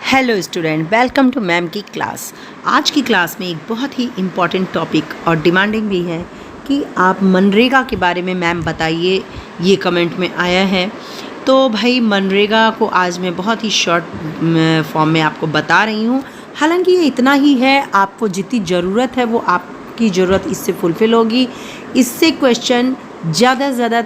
Hello student, welcome to ma'am की class. आज की क्लास में एक बहुत ही इम्पॉर्टेंट टॉपिक और डिमांडिंग भी है कि आप मनरेगा के बारे में मैम बताइए, ये कमेंट में आया है। तो भाई मनरेगा को आज मैं बहुत ही शॉर्ट फॉर्म में आपको बता रही हूँ। हालांकि ये इतना ही है, आपको जितनी ज़रूरत है वो आपकी ज़रूरत इससे फुलफ़िल होगी। इससे क्वेश्चन ज़्यादा से ज़्यादा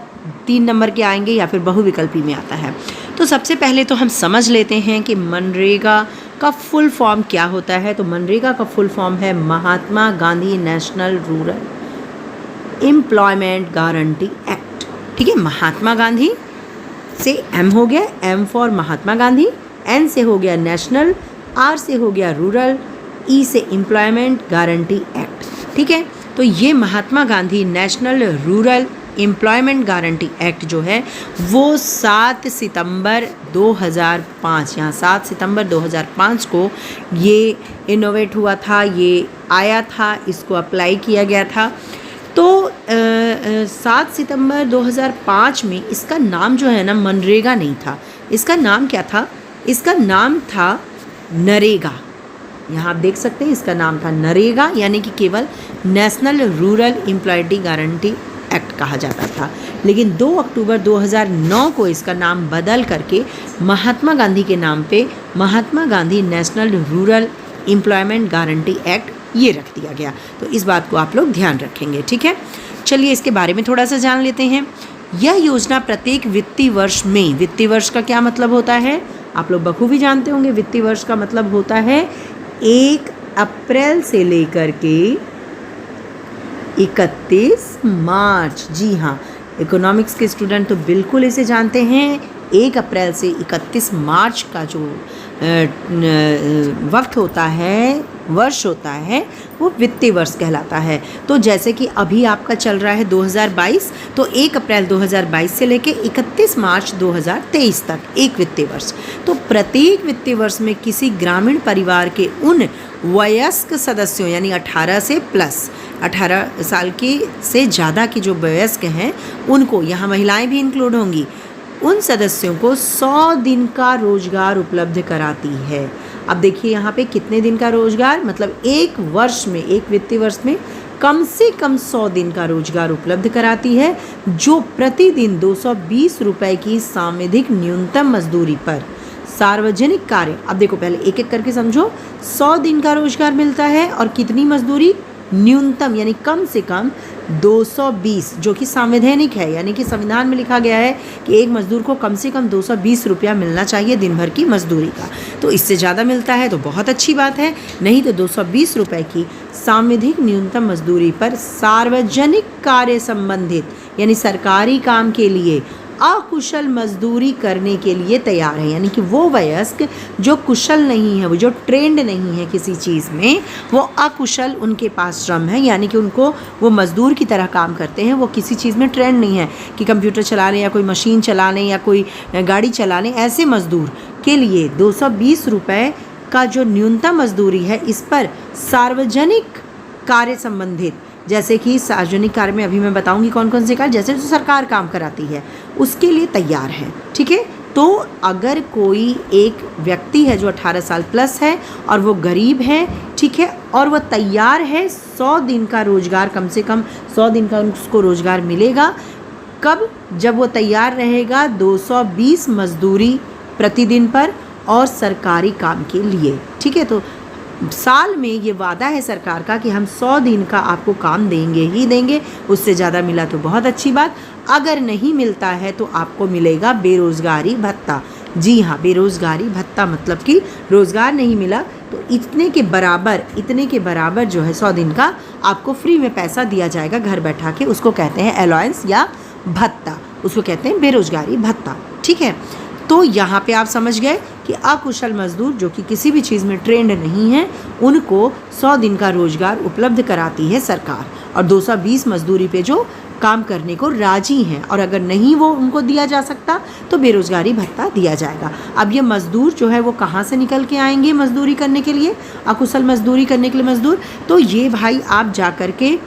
3 नंबर के आएंगे या फिर बहुविकल्पी में आता है। तो सबसे पहले तो हम समझ लेते हैं कि मनरेगा का फुल फॉर्म क्या होता है। तो मनरेगा का फुल फॉर्म है Mahatma Gandhi national rural employment guarantee act. ठीक है, महात्मा गांधी से एम हो गया, M for Mahatma Gandhi, N से हो गया नेशनल, आर से हो गया रूरल, ई से एम्प्लॉयमेंट गारंटी एक्ट। ठीक है, तो ये Mahatma Gandhi national rural employment guarantee act जो है वो 7 सितंबर 2005, यहाँ 7 सितंबर 2005 को ये इनोवेट हुआ था, ये आया था, इसको अप्लाई किया गया था। तो 7 सितंबर 2005 में इसका नाम जो है ना मनरेगा नहीं था, इसका नाम क्या था? इसका नाम था नरेगा। यहाँ आप देख सकते हैं इसका नाम था नरेगा, यानी कि केवल national rural employment guarantee act कहा जाता था। लेकिन 2 अक्टूबर 2009 को इसका नाम बदल करके महात्मा गांधी के नाम पे Mahatma Gandhi national rural employment guarantee act ये रख दिया गया। तो इस बात को आप लोग ध्यान रखेंगे। ठीक है, चलिए इसके बारे में थोड़ा सा जान लेते हैं। यह योजना प्रत्येक वित्तीय वर्ष में, वित्तीय वर्ष का क्या मतलब होता है आप लोग बखूबी जानते होंगे। वित्तीय वर्ष का मतलब होता है 1 अप्रैल से लेकर के 31 मार्च। जी हाँ, इकोनॉमिक्स के स्टूडेंट तो बिल्कुल इसे जानते हैं। 1 अप्रैल से 31 मार्च का जो वक्त होता है, वर्ष होता है, वो वित्तीय वर्ष कहलाता है। तो जैसे कि अभी आपका चल रहा है 2022, तो 1 अप्रैल 2022 से लेके 31 मार्च 2023 तक एक वित्तीय वर्ष। तो प्रत्येक वित्तीय वर्ष में किसी ग्रामीण परिवार के उन वयस्क सदस्यों, यानी 18 से प्लस 18 साल के से ज़्यादा के जो वयस्क हैं उनको, यहाँ महिलाएं भी इंक्लूड होंगी, उन सदस्यों को 100 दिन का रोजगार उपलब्ध कराती है। अब देखिए यहाँ पे कितने दिन का रोजगार, मतलब एक वर्ष में, एक वित्तीय वर्ष में कम से कम 100 दिन का रोजगार उपलब्ध कराती है, जो प्रतिदिन 220 रुपये की सामूहिक न्यूनतम मजदूरी पर सार्वजनिक कार्य। अब देखो पहले एक एक करके समझो। 100 दिन का रोजगार मिलता है और कितनी मजदूरी? न्यूनतम यानी कम से कम 220, जो कि संवैधानिक है, यानी कि संविधान में लिखा गया है कि एक मजदूर को कम से कम 220 रुपया मिलना चाहिए दिन भर की मजदूरी का। तो इससे ज़्यादा मिलता है तो बहुत अच्छी बात है, नहीं तो 220 रुपये की सामूहिक न्यूनतम मजदूरी पर सार्वजनिक कार्य संबंधित, यानी सरकारी काम के लिए अकुशल मजदूरी करने के लिए तैयार है। यानी कि वो वयस्क जो कुशल नहीं है, वो जो ट्रेंड नहीं है किसी चीज़ में, वो अकुशल उनके पास श्रम है, यानी कि उनको वो मजदूर की तरह काम करते हैं, वो किसी चीज़ में ट्रेंड नहीं है कि कंप्यूटर चलाने या कोई मशीन चलाने या कोई गाड़ी चलाने, ऐसे मजदूर के लिए 220 रुपये का जो न्यूनतम मजदूरी है, इस पर सार्वजनिक कार्य संबंधित, जैसे कि सार्वजनिक कार्य में अभी मैं बताऊंगी कौन कौन से कार्य, जैसे जो सरकार काम कराती है उसके लिए तैयार है। ठीक है, तो अगर कोई एक व्यक्ति है जो 18 साल प्लस है और वो गरीब है, ठीक है, और वह तैयार है 100 दिन का रोजगार, कम से कम 100 दिन का उसको रोजगार मिलेगा। कब? जब वो तैयार रहेगा 220 मजदूरी प्रतिदिन पर और सरकारी काम के लिए। ठीक है, तो साल में ये वादा है सरकार का कि हम 100 दिन का आपको काम देंगे ही देंगे, उससे ज़्यादा मिला तो बहुत अच्छी बात, अगर नहीं मिलता है तो आपको मिलेगा बेरोज़गारी भत्ता। जी हाँ, बेरोज़गारी भत्ता मतलब कि रोज़गार नहीं मिला तो इतने के बराबर जो है 100 दिन का आपको फ्री में पैसा दिया जाएगा घर बैठा के, उसको कहते हैं अलाउंस या भत्ता, उसको कहते हैं बेरोज़गारी भत्ता। ठीक है, तो यहाँ पे आप समझ गए कि अकुशल मजदूर जो कि किसी भी चीज़ में ट्रेंड नहीं है, उनको 100 दिन का रोजगार उपलब्ध कराती है सरकार, और 220 मजदूरी पे जो काम करने को राजी हैं, और अगर नहीं वो उनको दिया जा सकता तो बेरोज़गारी भत्ता दिया जाएगा। अब ये मज़दूर जो है वो कहाँ से निकल के आएंगे मज़दूरी करने के लिए, अकुशल मज़दूरी करने के लिए मज़दूर? तो ये भाई आप जा कर के,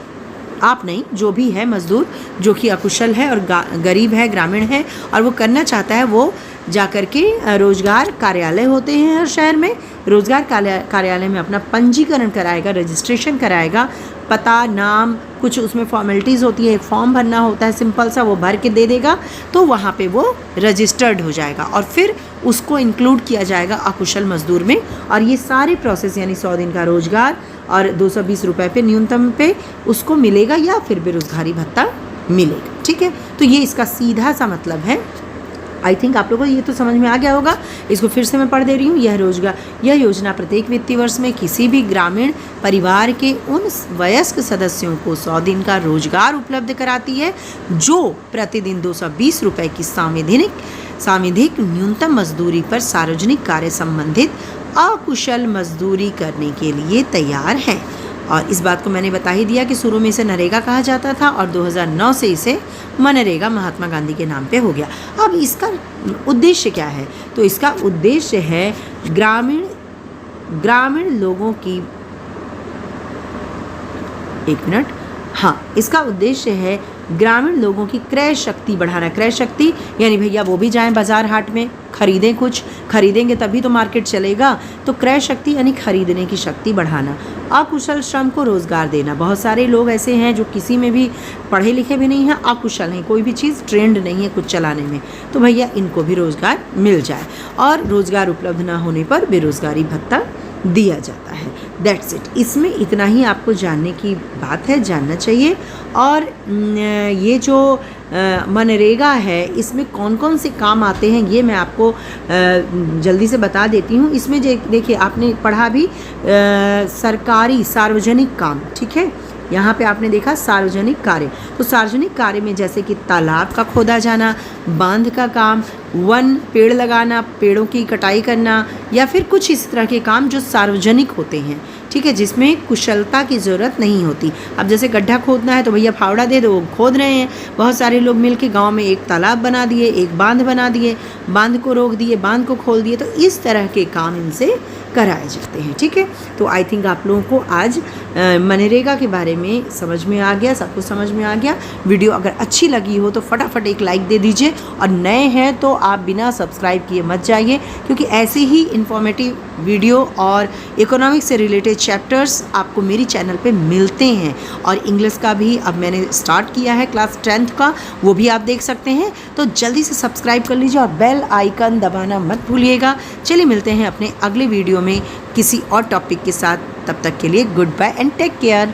आप नहीं, जो भी है मज़दूर जो कि अकुशल है और गरीब है, ग्रामीण है, और वो करना चाहता है, वो जाकर के रोज़गार कार्यालय होते हैं हर शहर में, रोज़गार कार्यालय में अपना पंजीकरण कराएगा, रजिस्ट्रेशन कराएगा, पता, नाम, कुछ उसमें फॉर्मेलिटीज़ होती है, एक फॉर्म भरना होता है सिंपल सा, वो भर के दे देगा तो वहाँ पे वो रजिस्टर्ड हो जाएगा और फिर उसको इंक्लूड किया जाएगा अकुशल मजदूर में। और ये सारे प्रोसेस यानी 100 दिन का रोज़गार और 220 रुपये पे न्यूनतम पे उसको मिलेगा या फिर बेरोज़गारी भत्ता मिलेगा। ठीक है, तो ये इसका सीधा सा मतलब है। आई थिंक आप लोगों को ये तो समझ में आ गया होगा। इसको फिर से मैं पढ़ दे रही हूँ। यह योजना प्रत्येक वित्तीय वर्ष में किसी भी ग्रामीण परिवार के उन वयस्क सदस्यों को 100 दिन का रोजगार उपलब्ध कराती है जो प्रतिदिन 220 रुपये की सामूहिक न्यूनतम मजदूरी पर सार्वजनिक कार्य संबंधित अकुशल मजदूरी करने के लिए तैयार हैं। और इस बात को मैंने बता ही दिया कि शुरू में इसे नरेगा कहा जाता था और 2009 से इसे मनरेगा महात्मा गांधी के नाम पे हो गया। अब इसका उद्देश्य क्या है? तो इसका उद्देश्य है ग्रामीण लोगों की इसका उद्देश्य है ग्रामीण लोगों की क्रय शक्ति बढ़ाना। क्रय शक्ति यानी भैया वो भी जाएं बाजार हाट में खरीदें, कुछ खरीदेंगे तभी तो मार्केट चलेगा। तो क्रय शक्ति यानी खरीदने की शक्ति बढ़ाना। अकुशल श्रम को रोज़गार देना। बहुत सारे लोग ऐसे हैं जो किसी में भी पढ़े लिखे भी नहीं हैं, अकुशल हैं, कोई भी चीज़ ट्रेंड नहीं है कुछ चलाने में, तो भैया इनको भी रोज़गार मिल जाए। और रोज़गार उपलब्ध ना होने पर बेरोज़गारी भत्ता दिया जाता है। That's it. इसमें इतना ही आपको जानने की बात है, जानना चाहिए। और ये जो मनरेगा है इसमें कौन कौन से काम आते हैं ये मैं आपको जल्दी से बता देती हूँ। इसमें देखिए आपने पढ़ा भी सरकारी सार्वजनिक काम, ठीक है। यहाँ पे आपने देखा सार्वजनिक कार्य, तो सार्वजनिक कार्य में जैसे कि तालाब का खोदा जाना, बांध का काम, वन पेड़ लगाना, पेड़ों की कटाई करना, या फिर कुछ इस तरह के काम जो सार्वजनिक होते हैं, ठीक है, जिसमें कुशलता की ज़रूरत नहीं होती। अब जैसे गड्ढा खोदना है तो भैया फावड़ा दे दो, वो खोद रहे हैं। बहुत सारे लोग मिलके गांव में एक तालाब बना दिए, एक बांध बना दिए, बांध को रोक दिए, बांध को खोल दिए। तो इस तरह के काम इनसे कराए जाते हैं, ठीक है। तो आई थिंक आप लोगों को आज मनरेगा के बारे में समझ में आ गया, सब कुछ समझ में आ गया। वीडियो अगर अच्छी लगी हो तो फटाफट एक लाइक दे दीजिए, और नए हैं तो आप बिना सब्सक्राइब किए मत जाइए, क्योंकि ऐसे ही इन्फॉर्मेटिव वीडियो और इकोनॉमिक्स से रिलेटेड चैप्टर्स आपको मेरी चैनल पे मिलते हैं। और इंग्लिश का भी अब मैंने स्टार्ट किया है, क्लास 10th का, वो भी आप देख सकते हैं। तो जल्दी से सब्सक्राइब कर लीजिए और बेल आइकन दबाना मत भूलिएगा। चलिए मिलते हैं अपने अगले वीडियो में किसी और टॉपिक के साथ। तब तक के लिए good bye and take care.